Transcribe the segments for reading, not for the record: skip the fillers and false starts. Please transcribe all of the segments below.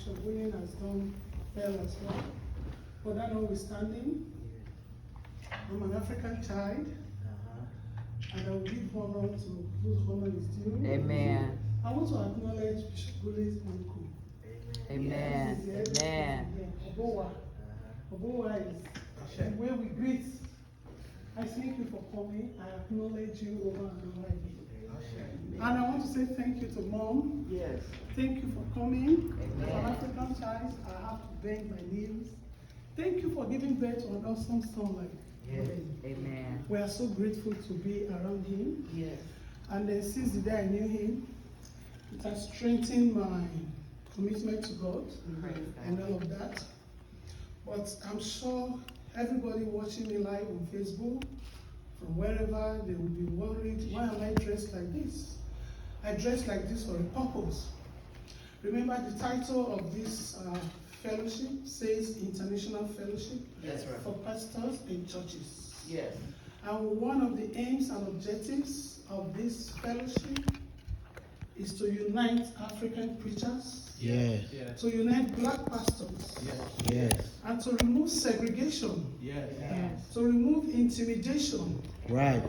Bishop William has done well as well. But that notwithstanding, I'm an African child, and I will give honor to whose honor is due. Amen. I want to acknowledge Bishop William's uncle. Amen. Amen. Obowa. Obowa is where we greet. I thank you for coming. I acknowledge you over and over again. And I want to say thank you to Mom. Yes. Thank you for coming. Amen. As an African child, I have to bend my knees. Thank you for giving birth to an awesome son like him. Amen. We are so grateful to be around him. Yes. And then since the day I knew him, it has strengthened my commitment to God and all of that. But I'm sure everybody watching me live on Facebook, from wherever, they will be worried, why am I dressed like this? I dress like this for a purpose. Remember the title of this fellowship says International Fellowship. That's right. For pastors and churches. Yes. And one of the aims and objectives of this fellowship is to unite African preachers, Yes. to unite black pastors, Yes. and to remove segregation, Yes. to remove intimidation, Right.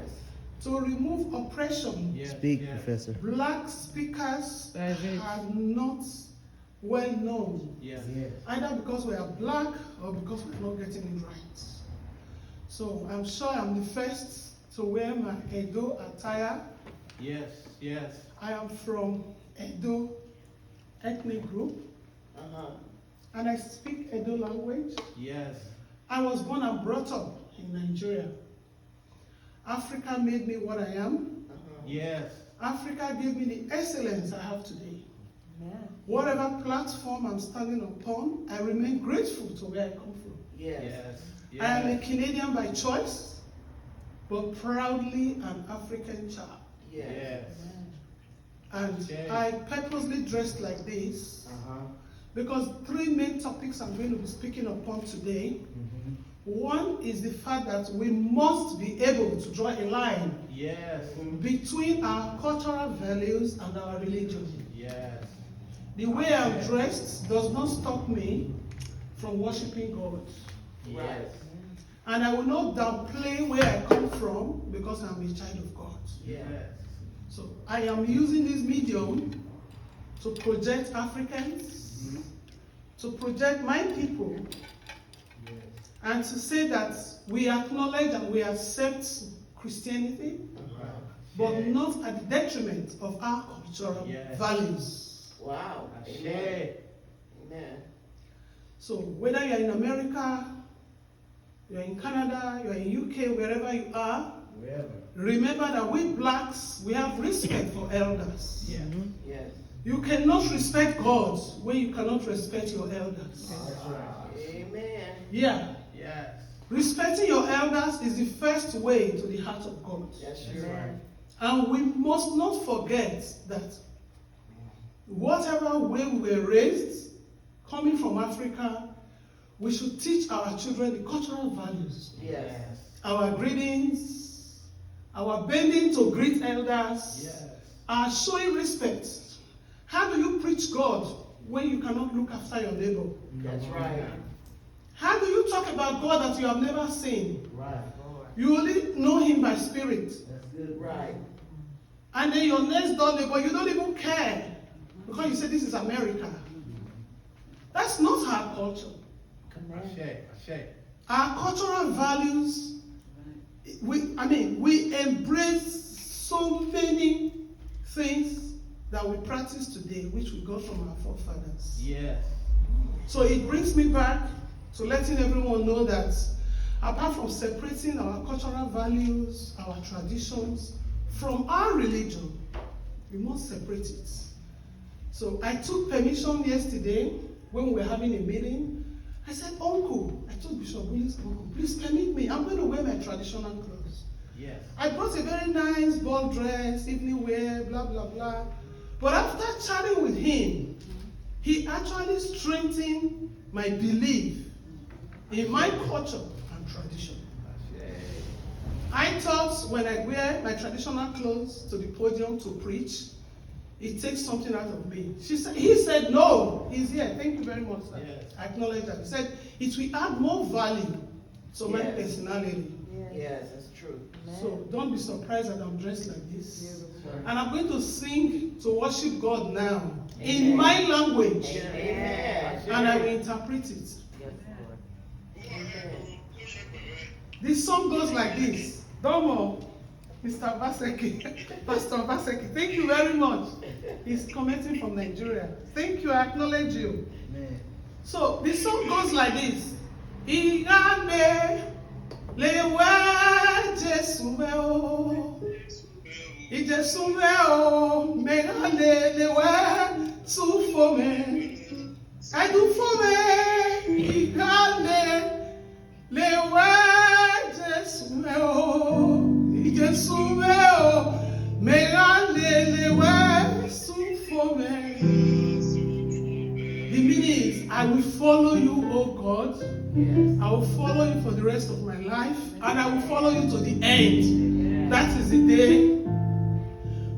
to remove oppression. Speak, Professor. Black speakers That's it. are not well known, Yes. either because we are black or because we're not getting it right. So I'm sure I'm the first to wear my Edo attire. Yes. Yes. I am from Edo ethnic group, and I speak Edo language. Yes. I was born and brought up in Nigeria. Africa made me what I am. Yes. Africa gave me the excellence I have today. Amen. Whatever platform I'm standing upon, I remain grateful to where I come from. Yes. I am a Canadian by choice, but proudly an African child. Yes. And Okay. I purposely dressed like this because three main topics I'm going to be speaking upon today. One is the fact that we must be able to draw a line Yes. between our cultural values and our religion. Yes. The way I'm dressed does not stop me from worshiping God. Yes. And I will not downplay where I come from because I'm a child of God. Yes. So I am using this medium to project Africans, to project my people, and to say that we acknowledge and we accept Christianity, but not at the detriment of our cultural values. Wow. Amen. Amen. So whether you're in America, you're in Canada, you're in UK, wherever you are, remember that we blacks, we have respect for elders. Yes. Yes. You cannot respect God when you cannot respect your elders. Amen. Yeah. Yes. Respecting your elders is the first way to the heart of God. Yes, you're right. And we must not forget that whatever way we were raised, coming from Africa, we should teach our children the cultural values. Yes. Our greetings, our bending to greet elders, Yes. our showing respect. How do you preach God when you cannot look after your neighbor? That's right. How do you talk about God that you have never seen? Right. You only know him by spirit. That's good. Right. And then your next door neighbor, you don't even care because you say this is America. That's not our culture. Our cultural values, we embrace so many things that we practice today, which we got from our forefathers. Yes. So it brings me back to letting everyone know that apart from separating our cultural values, our traditions from our religion, we must separate it. So I took permission yesterday when we were having a meeting. I said, Uncle, I told Bishop Willis, Uncle, please permit me. I'm going to wear my traditional clothes. Yes. I brought a very nice ball dress, evening wear, blah, blah, blah. But after chatting with him, he actually strengthened my belief in my culture and tradition. I thought when I wear my traditional clothes to the podium to preach, it takes something out of me. He said, no, he's here. Thank you very much, sir. Yes. I acknowledge that. He said, it will add more value to my Yes. personality. Yes, it's true. So don't be surprised that I'm dressed like this. Beautiful. And I'm going to sing to worship God now in Amen. my language. Amen. And I will interpret it. Yes, Lord. This song goes like this. Domo, Mr. Vaseki, Pastor Vaseki, thank you very much. He's commenting from Nigeria. Thank you, I acknowledge you. So the song goes like this. Igane lewe Jesume o, Ijesume o, megane lewe sufome, edufome, igane lewe Jesume o, Ijesume o, megane lewe sufome. The meaning is, I will follow you, O God. Yes. I will follow you for the rest of my life, and I will follow you to the end. That is the day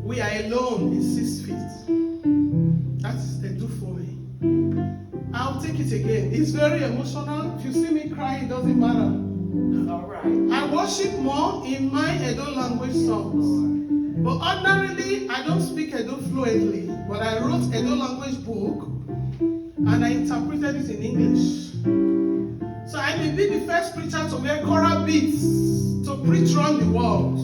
we are alone in 6 feet. That is the do for me. I'll take it again. It's very emotional. If you see me crying, it doesn't matter. All right. I worship more in my Edo language songs. But ordinarily, I don't speak Edo fluently. But I wrote Edo language book, and I interpreted it in English. So I may be the first preacher to wear choral beats to preach around the world.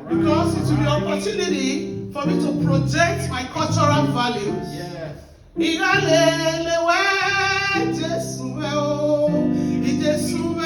Because it will be an opportunity for me to project my cultural values. Yes. Igalele we Jesume o, Ijesume